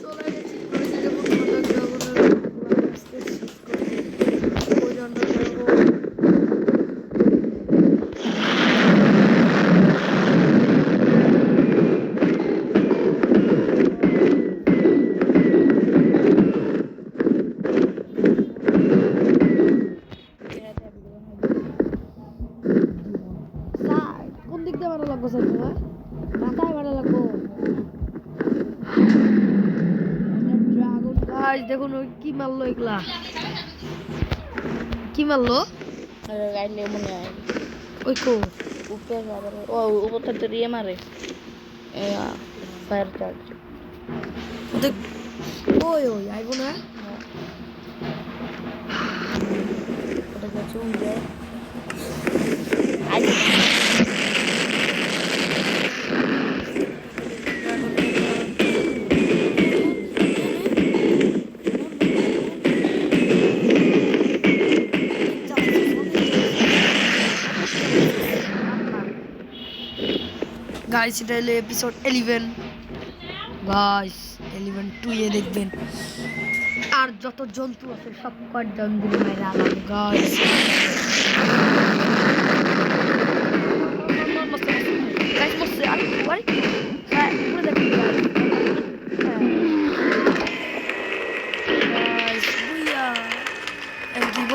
চলে গেছি ওইদিকে বন্ধুবান্ধব ড্রাগনের আজকে শেষ করতে ওই জন্য ড্রাগন কোন দিক দিয়ে ভালো লাগবো স্যার তোমার মাথায় ভালো লাগবো ড্রাগন গাছ দেখুন ওই কি মারলো এগুলা কি মারলো আরে গাইলে মনে হয় ওই কো উপরে আবার ও উপর থেকে দিয়ে মারে ফায়ার চার্জ ওদের ওই ওই আইবো না ওটা গেছে উঠে গাইস এটা হলো এপিসোড 11 গাইস 11 2 এ দেখবেন আর যত জন্তু আছে সব কট জন্তু মেরা আলাম গাইস গাইস মস্তে আর ওয়াই হ্যাঁ পুরো দেখুন গাইস বুইয়া এম দিব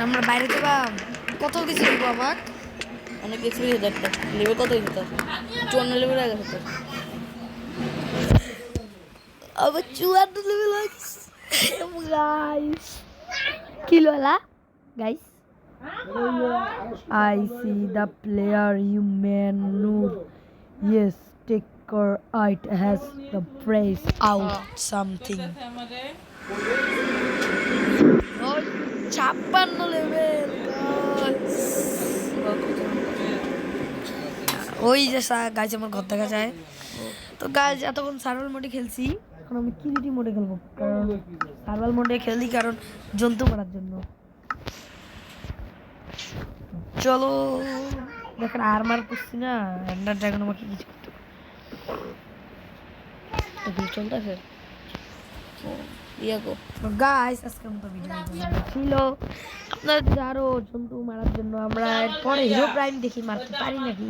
আমরা বাইরে যাবাম কত কিছু দিব আমাক অনেক কিছু দেখতে লেবে কত দিতে 54 লেবে আগে হতো আবার 54 লেভেল আছে গাইস কিলোলা guys I see the player you man Noor. Yes, taker it has the praise out something. Oh, 56 level guys ওই যে গাইস আমার ঘর দেখা যায় তো গাইস এতক্ষণ সার্ভাইভাল মোডে খেলছি এখন আমি কিরিটি মোডে খেলবো কারণ সার্ভাইভাল মোডে খেলি কারণ জন্তু মারার জন্য চলো দেখেন আর্মার করছি না এন্ডার ড্রাগন আমাকে কিছু করতে চলতেছে ইয়াগো গাইস আজকের মতো ভিডিও ছিল আপনার আরো জন্তু মারার জন্য আমরা পরে হিরো প্রাইম দেখি মারতে পারি নাকি